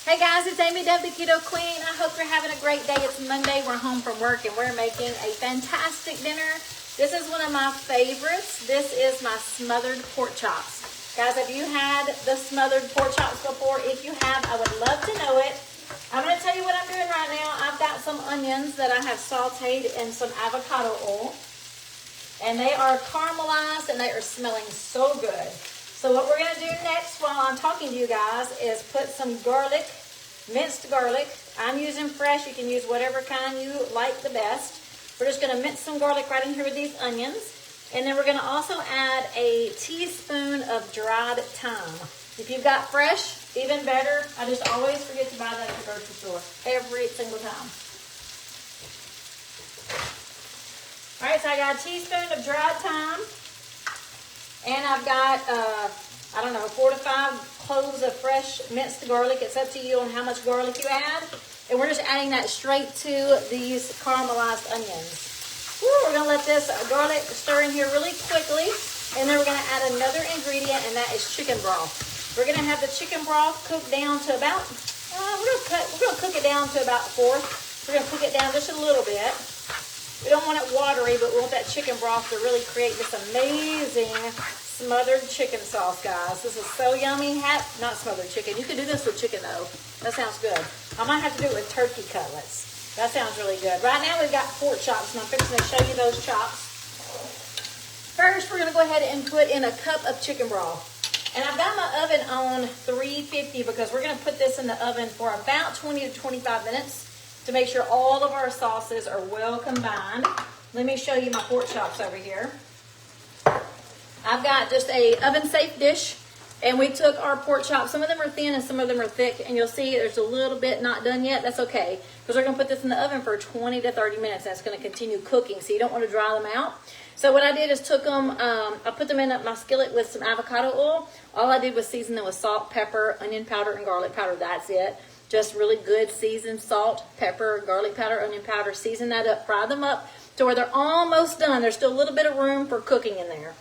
Hey guys, it's Amy Deb, the Keto Queen. I hope you're having a great day. It's Monday. We're home from work and we're making a fantastic dinner. This is one of my favorites. This is my smothered pork chops. Guys, have you had the smothered pork chops before? If you have, I would love to know it. I'm going to tell you what I'm doing right now. I've got some onions that I have sauteed in some avocado oil. And they are caramelized and they are smelling so good. So what we're going to do next while I'm talking to you guys is put some garlic, minced garlic. I'm using fresh. You can use whatever kind you like the best. We're just going to mince some garlic right in here with these onions. And then we're going to also add a teaspoon of dried thyme. If you've got fresh, even better. I just always forget to buy that at the grocery store every single time. All right, so I got a teaspoon of dried thyme. And I've got, I don't know, 4 to 5 cloves of fresh minced garlic. It's up to you on how much garlic you add. And we're just adding that straight to these caramelized onions. Woo, we're going to let this garlic stir in here really quickly. And then we're going to add another ingredient, and that is chicken broth. We're going to have the chicken broth cooked down to about, we're going to cook it down to about 4th. We're going to cook it down just a little bit. We don't want it watery, but we want that chicken broth to really create this amazing smothered chicken sauce, guys. This is so yummy. Not smothered chicken. You can do this with chicken, though. That sounds good. I might have to do it with turkey cutlets. That sounds really good. Right now, we've got pork chops, and I'm fixing to show you those chops. First, we're going to go ahead and put in a cup of chicken broth. And I've got my oven on 350 because we're going to put this in the oven for about 20 to 25 minutes. To make sure all of our sauces are well combined. Let me show you my pork chops over here. I've got just a oven safe dish, and we took our pork chops. Some of them are thin and some of them are thick, and you'll see there's a little bit not done yet. That's okay, because we're going to put this in the oven for 20 to 30 minutes. That's going to continue cooking, so you don't want to dry them out. So what I did is took them, I put them in my skillet with some avocado oil. All I did was season them with salt, pepper, onion powder, and garlic powder. That's it. Just really good seasoned salt, pepper, garlic powder, onion powder. Season that up, fry them up to where they're almost done. There's still a little bit of room for cooking in there.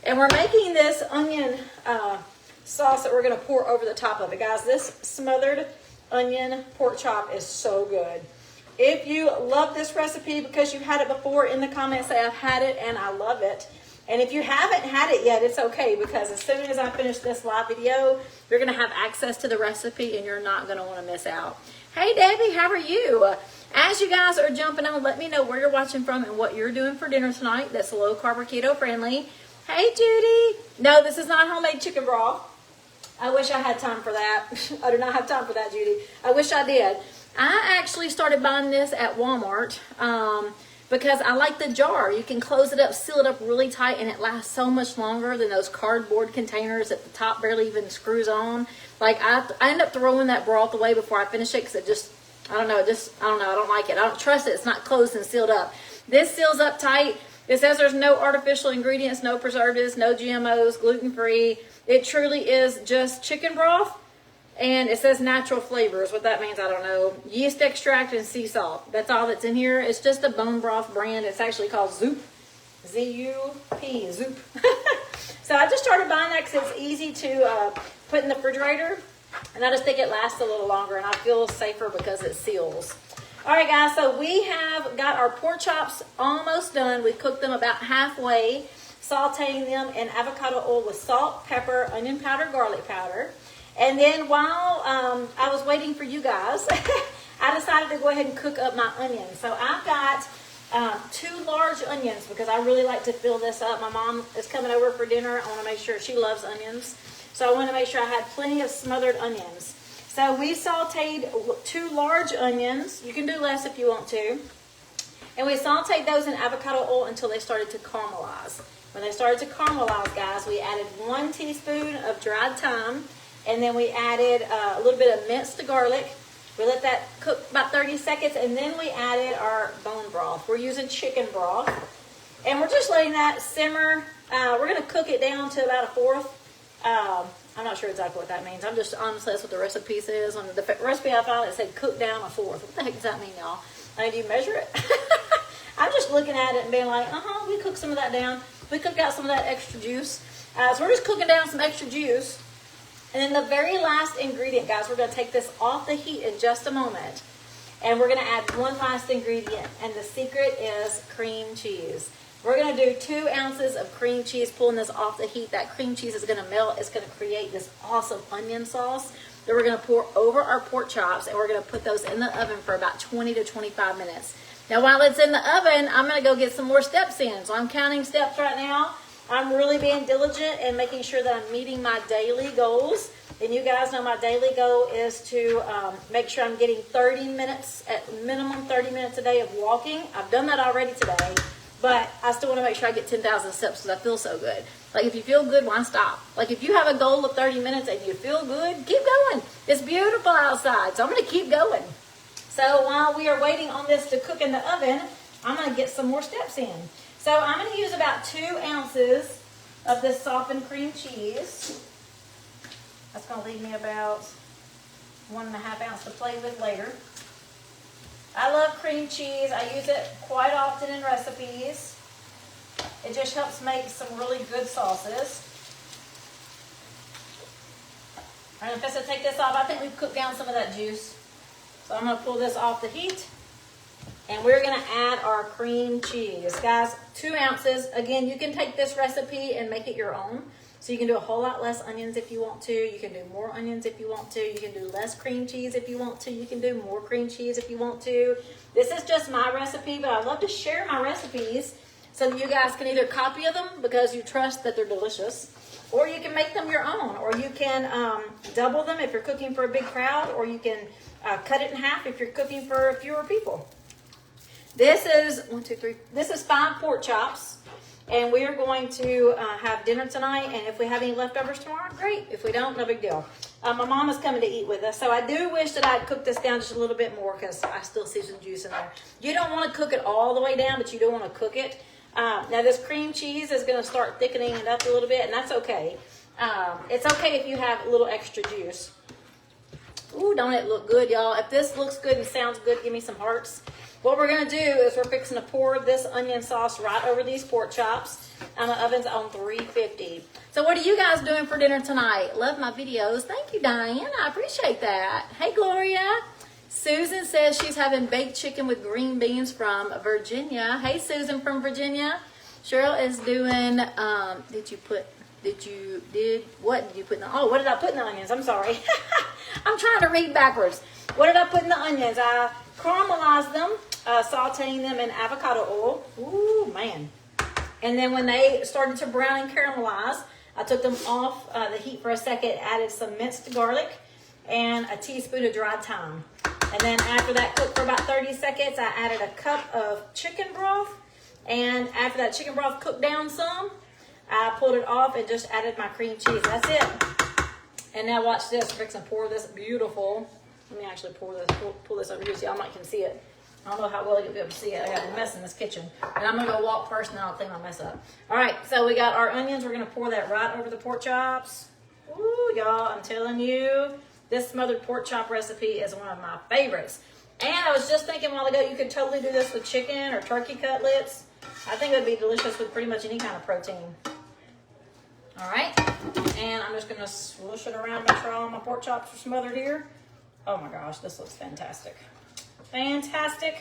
And we're making this onion sauce that we're going to pour over the top of it. Guys, this smothered onion pork chop is so good. If you love this recipe because you've had it before, in the comments say I've had it and I love it. And if you haven't had it yet, it's okay, because as soon as I finish this live video, you're going to have access to the recipe and you're not going to want to miss out. Hey, Debbie, how are you? As you guys are jumping on, let me know where you're watching from and what you're doing for dinner tonight. That's low carb or keto friendly. Hey, Judy. No, this is not homemade chicken broth. I wish I had time for that. I do not have time for that, Judy. I wish I did. I actually started buying this at Walmart. Because I like the jar. You can close it up, seal it up really tight, and it lasts so much longer than those cardboard containers that the top barely even screws on. Like, I end up throwing that broth away before I finish it because it just, I don't know, I don't like it. I don't trust it. It's not closed and sealed up. This seals up tight. It says there's no artificial ingredients, no preservatives, no GMOs, gluten-free. It truly is just chicken broth. And it says natural flavors. What that means, I don't know. Yeast extract and sea salt. That's all that's in here. It's just a bone broth brand. It's actually called Zoop. Z-U-P. Zoop. So I just started buying that because it's easy to put in the refrigerator. And I just think it lasts a little longer. And I feel safer because it seals. All right, guys. So we have got our pork chops almost done. We cooked them about halfway. Sauteing them in avocado oil with salt, pepper, onion powder, garlic powder. And then while I was waiting for you guys, I decided to go ahead and cook up my onions. So I've got 2 large onions because I really like to fill this up. My mom is coming over for dinner. I want to make sure she loves onions. So I want to make sure I had plenty of smothered onions. So we sauteed 2 large onions. You can do less if you want to. And we sauteed those in avocado oil until they started to caramelize. When they started to caramelize, guys, we added 1 teaspoon of dried thyme. And then we added a little bit of minced garlic. We let that cook about 30 seconds. And then we added our bone broth. We're using chicken broth. And we're just letting that simmer. We're going to cook it down to about a 4th. I'm not sure exactly what that means. I'm just, honestly, that's what the recipe says. On the recipe I found, it said cook down a 4th. What the heck does that mean, y'all? Do you measure it? I'm just looking at it and being like, we cooked some of that down. We cooked out some of that extra juice. So we're just cooking down some extra juice. And then the very last ingredient, guys, we're going to take this off the heat in just a moment. And we're going to add one last ingredient. And the secret is cream cheese. We're going to do 2 ounces of cream cheese, pulling this off the heat. That cream cheese is going to melt. It's going to create this awesome onion sauce that we're going to pour over our pork chops. And we're going to put those in the oven for about 20 to 25 minutes. Now, while it's in the oven, I'm going to go get some more steps in. So I'm counting steps right now. I'm really being diligent and making sure that I'm meeting my daily goals. And you guys know my daily goal is to make sure I'm getting 30 minutes, at minimum 30 minutes a day of walking. I've done that already today, but I still want to make sure I get 10,000 steps because I feel so good. Like, if you feel good, why stop? Like, if you have a goal of 30 minutes and you feel good, keep going. It's beautiful outside, so I'm going to keep going. So while we are waiting on this to cook in the oven, I'm going to get some more steps in. So I'm going to use about 2 ounces of this softened cream cheese. That's going to leave me about 1.5 ounces to play with later. I love cream cheese. I use it quite often in recipes. It just helps make some really good sauces. All right, I'm going to take this off. I think we've cooked down some of that juice. So I'm going to pull this off the heat. And we're going to add our cream cheese. Guys, 2 ounces. Again, you can take this recipe and make it your own. So you can do a whole lot less onions if you want to. You can do more onions if you want to. You can do less cream cheese if you want to. You can do more cream cheese if you want to. This is just my recipe, but I love to share my recipes so that you guys can either copy them because you trust that they're delicious, or you can make them your own, or you can double them if you're cooking for a big crowd, or you can cut it in half if you're cooking for fewer people. This is 1, 2, 3. This is 5 pork chops, and we are going to have dinner tonight. And if we have any leftovers tomorrow, great. If we don't, no big deal. My mom is coming to eat with us, so I do wish that I'd cook this down just a little bit more because I still see some juice in there. You don't want to cook it all the way down, but you do want to cook it. Now this cream cheese is going to start thickening it up a little bit, and that's okay. It's okay if you have a little extra juice. Ooh, don't it look good, y'all? If this looks good and sounds good, give me some hearts. What we're going to do is we're fixing to pour this onion sauce right over these pork chops. And the oven's on 350. So what are you guys doing for dinner tonight? Love my videos. Thank you, Diane. I appreciate that. Hey, Gloria. Susan says she's having baked chicken with green beans from Virginia. Hey, Susan from Virginia. Cheryl is doing, what did you put in the, oh, what did I put in the onions? I'm sorry. I'm trying to read backwards. What did I put in the onions? I caramelized them, sauteing them in avocado oil. Ooh, man. And then when they started to brown and caramelize, I took them off the heat for a second, added some minced garlic, and a teaspoon of dried thyme. And then after that cooked for about 30 seconds, I added a cup of chicken broth. And after that chicken broth cooked down some, I pulled it off and just added my cream cheese. That's it. And now watch this. We're fixing to pour this beautiful. Let me actually pull this over here so y'all might can see it. I don't know how well you'll be able to see it. I got a mess in this kitchen. And I'm going to go walk first and then I'll clean my mess up. All right, so we got our onions. We're going to pour that right over the pork chops. Ooh, y'all, I'm telling you, this smothered pork chop recipe is one of my favorites. And I was just thinking a while ago, you could totally do this with chicken or turkey cutlets. I think it would be delicious with pretty much any kind of protein. All right, and I'm just going to swoosh it around, make sure all my pork chops are smothered here. Oh my gosh, this looks fantastic. Fantastic.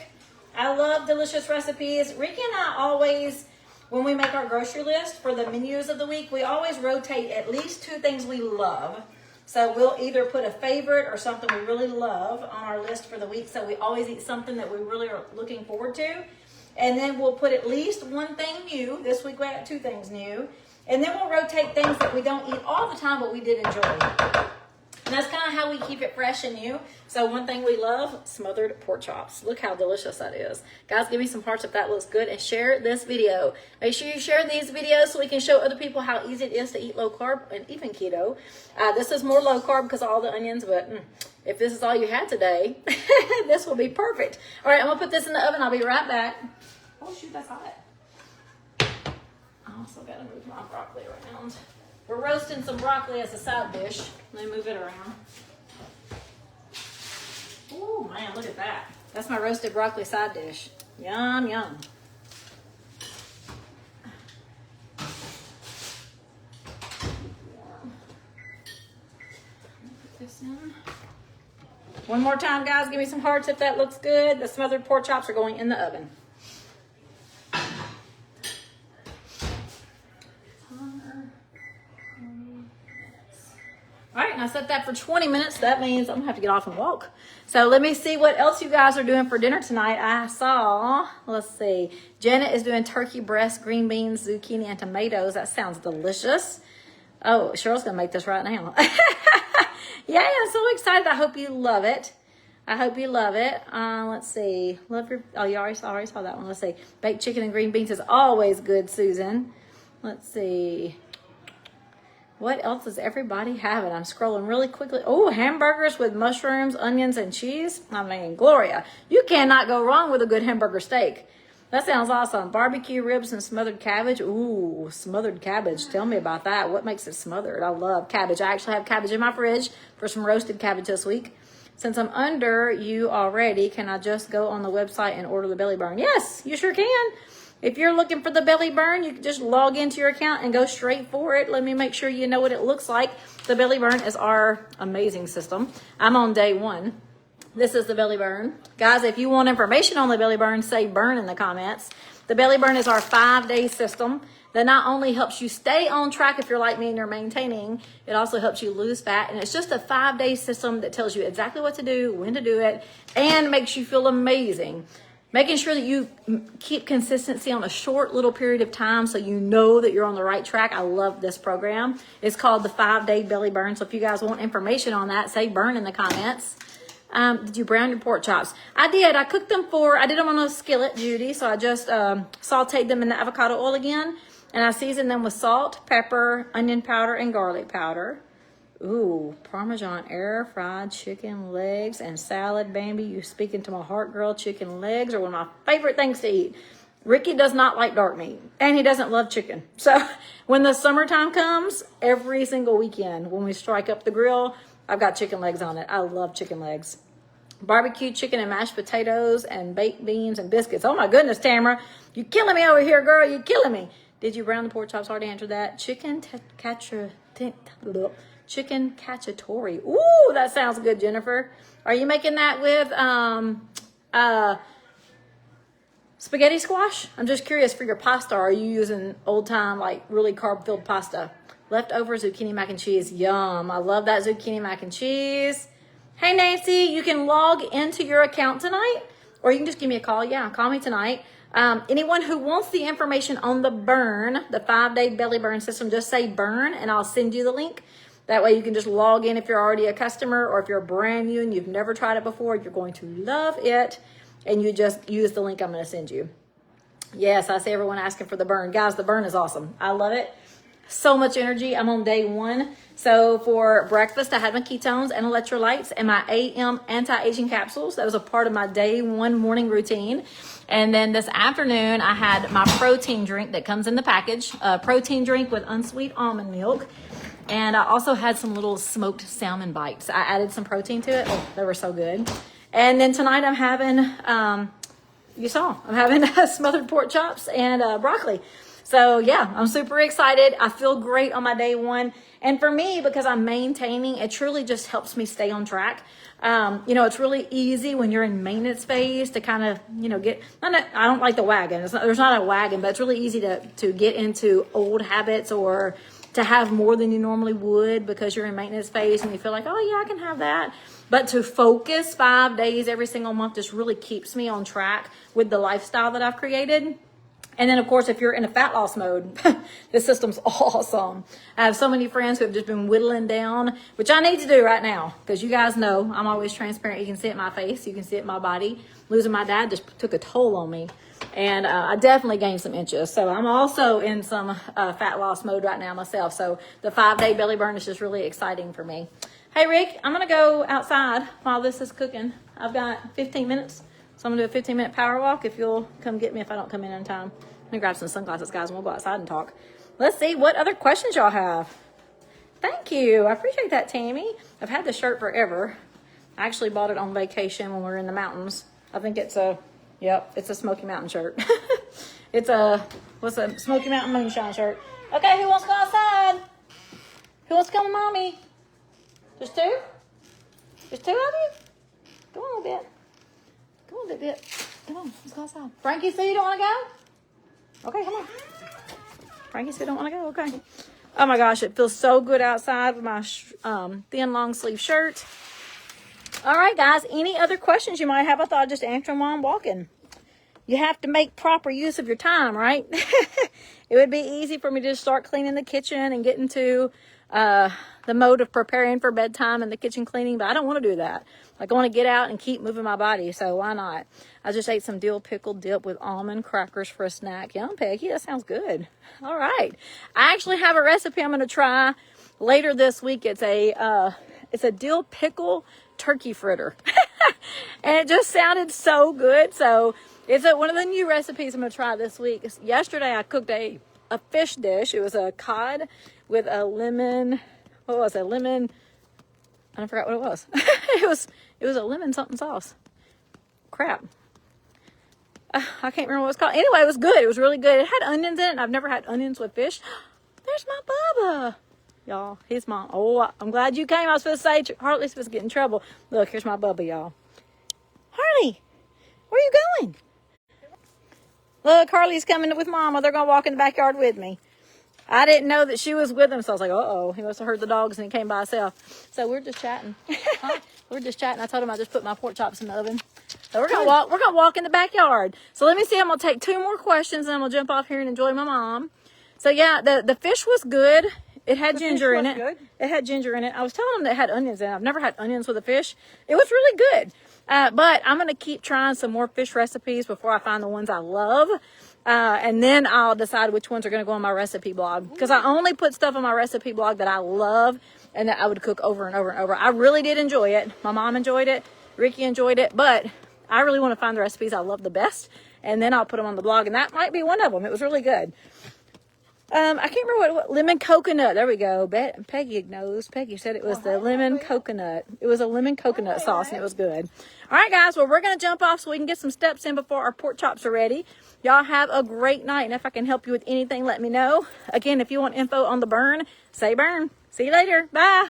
I love delicious recipes. Ricky and I always, when we make our grocery list for the menus of the week, we always rotate at least 2 things we love. So we'll either put a favorite or something we really love on our list for the week. So we always eat something that we really are looking forward to. And then we'll put at least 1 thing new. This week we got 2 things new. And then we'll rotate things that we don't eat all the time, but we did enjoy. And that's kind of how we keep it fresh and new. So one thing we love, smothered pork chops. Look how delicious that is. Guys, give me some hearts if that looks good and share this video. Make sure you share these videos so we can show other people how easy it is to eat low carb and even keto. This is more low carb because of all the onions, but if this is all you had today, this will be perfect. All right, I'm going to put this in the oven. I'll be right back. Oh, shoot, that's hot. I also got to move my broccoli around. We're roasting some broccoli as a side dish. Let me move it around. Oh man, look at that. That's my roasted broccoli side dish. Yum, yum. One more time, guys. Give me some hearts if that looks good. The smothered pork chops are going in the oven. All right, and I set that for 20 minutes. That means I'm gonna have to get off and walk. So let me see what else you guys are doing for dinner tonight. I saw, let's see, Janet is doing turkey breast, green beans, zucchini, and tomatoes. That sounds delicious. Oh, Cheryl's gonna make this right now. Yeah, I'm so excited. I hope you love it. I hope you love it. Let's see. Love your, oh, you already saw that one. Let's see. Baked chicken and green beans is always good, Susan. Let's see. What else is everybody having? I'm scrolling really quickly. Oh, hamburgers with mushrooms, onions, and cheese. I mean, Gloria, you cannot go wrong with a good hamburger steak. That sounds awesome. Barbecue ribs and smothered cabbage. Ooh, smothered cabbage. Tell me about that. What makes it smothered? I love cabbage. I actually have cabbage in my fridge for some roasted cabbage this week. Since I'm under you already, can I just go on the website and order the belly burn? Yes, you sure can. If you're looking for the belly burn, you can just log into your account and go straight for it. Let me make sure you know what it looks like. The belly burn is our amazing system. I'm on day 1. This is the belly burn. Guys, if you want information on the belly burn, say burn in the comments. The belly burn is our 5-day system that not only helps you stay on track if you're like me and you're maintaining, it also helps you lose fat. And it's just a 5-day system that tells you exactly what to do, when to do it, and makes you feel amazing. Making sure that you keep consistency on a short little period of time so you know that you're on the right track. I love this program. It's called the 5-day belly burn. So if you guys want information on that, say burn in the comments. Did you brown your pork chops? I did. I cooked them I did them on a skillet, Judy. So I just sauteed them in the avocado oil again. And I seasoned them with salt, pepper, onion powder, and garlic powder. Ooh, Parmesan air fried chicken legs and salad, baby. You speaking to my heart, girl. Chicken legs are one of my favorite things to eat. Ricky does not like dark meat, and he doesn't love chicken. So when the summertime comes, every single weekend when we strike up the grill, I've got chicken legs on it. I love chicken legs. Barbecue chicken and mashed potatoes and baked beans and biscuits. Oh my goodness, Tamara. You killing me over here, girl. You killing me. Did you brown the pork chops? Already answered that. Chicken cacciatore. Ooh, that sounds good, Jennifer. Are you making that with spaghetti squash? I'm just curious for your pasta. Are you using old time, like really carb-filled pasta? Leftover zucchini mac and cheese. Yum. I love that zucchini mac and cheese. Hey, Nancy, you can log into your account tonight, or you can just give me a call. Yeah, call me tonight. Anyone who wants the information on the burn, the 5-day belly burn system, just say burn, and I'll send you the link. That way you can just log in if you're already a customer, or if you're brand new and you've never tried it before, you're going to love it. And you just use the link I'm going to send you. Yes, I see everyone asking for the burn. Guys, the burn is awesome. I love it. So much energy. I'm on day 1. So for breakfast, I had my ketones and electrolytes and my AM anti-aging capsules. That was a part of my day 1 morning routine. And then this afternoon, I had my protein drink that comes in the package. A protein drink with unsweet almond milk. And I also had some little smoked salmon bites. I added some protein to it. Oh, they were so good. And then tonight I'm having, I'm having smothered pork chops and broccoli. So yeah, I'm super excited. I feel great on my day 1. And for me, because I'm maintaining, it truly just helps me stay on track. It's really easy when you're in maintenance phase to kind of, I don't like the wagon. There's not a wagon, but it's really easy to get into old habits or to have more than you normally would because you're in maintenance phase and you feel like, oh yeah, I can have that. But to focus 5 days every single month just really keeps me on track with the lifestyle that I've created. And then, of course, if you're in a fat loss mode, this system's awesome. I have so many friends who have just been whittling down, which I need to do right now because you guys know I'm always transparent. You can see it in my face. You can see it in my body. Losing my dad just took a toll on me. And I definitely gained some inches. So I'm also in some fat loss mode right now myself. So the 5-day belly burn is just really exciting for me. Hey, Rick, I'm going to go outside while this is cooking. I've got 15 minutes. So I'm going to do a 15-minute power walk if you'll come get me if I don't come in on time. I'm going to grab some sunglasses, guys, and we'll go outside and talk. Let's see what other questions y'all have. Thank you. I appreciate that, Tammy. I've had this shirt forever. I actually bought it on vacation when we were in the mountains. I think it's a Smoky Mountain shirt. It's a Smoky Mountain moonshine shirt. Okay, who wants to go outside? Who wants to come with mommy? Just 2? Just 2 of you? Bit. Come on, Bit. Come on, let's go outside. Frankie, so you don't want to go? Okay, come on. Frankie said don't want to go. Okay. Oh my gosh, it feels so good outside with my thin long sleeve shirt. All right, guys. Any other questions you might have? I thought I'd just answer them while I'm walking. You have to make proper use of your time, right? It would be easy for me to just start cleaning the kitchen and get into the mode of preparing for bedtime and the kitchen cleaning, but I don't want to do that. Like, I want to get out and keep moving my body, so why not? I just ate some dill pickle dip with almond crackers for a snack. Yum, Peggy, that sounds good. All right. I actually have a recipe I'm going to try later this week. It's a dill pickle turkey fritter. And it just sounded so good, so it's one of the new recipes I'm going to try this week. Yesterday, I cooked a fish dish. It was a cod with a lemon, what was it? Lemon, I forgot what it was. It was a lemon something sauce. Crap. I can't remember what it's called. Anyway, it was good. It was really good. It had onions in it, and I've never had onions with fish. There's my Bubba. Y'all, his mom. Oh, I'm glad you came. I was supposed to say Hartley's supposed to get in trouble. Look, here's my Bubba, y'all. Harley, where are you going? Look, Harley's coming with Mama. They're going to walk in the backyard with me. I didn't know that she was with him, so I was like, uh-oh. He must have heard the dogs and he came by himself. So we're just chatting. We're just chatting. I told him I just put my pork chops in the oven. So we're going to walk in the backyard. So let me see. I'm going to take 2 more questions, and I'm going to jump off here and enjoy my mom. So, yeah, the fish was good. It had ginger in it. Good. It had ginger in it. I was telling them that it had onions in it. I've never had onions with a fish. It was really good. But I'm going to keep trying some more fish recipes before I find the ones I love. And then I'll decide which ones are going to go on my recipe blog. Because I only put stuff on my recipe blog that I love and that I would cook over and over and over. I really did enjoy it. My mom enjoyed it. Ricky enjoyed it. But I really want to find the recipes I love the best. And then I'll put them on the blog. And that might be one of them. It was really good. I can't remember what lemon coconut. There we go. Peggy knows. Peggy said it was the lemon coconut. It was a lemon coconut sauce, and it was good. All right, guys. Well, we're going to jump off so we can get some steps in before our pork chops are ready. Y'all have a great night, and if I can help you with anything, let me know. Again, if you want info on the burn, say burn. See you later. Bye.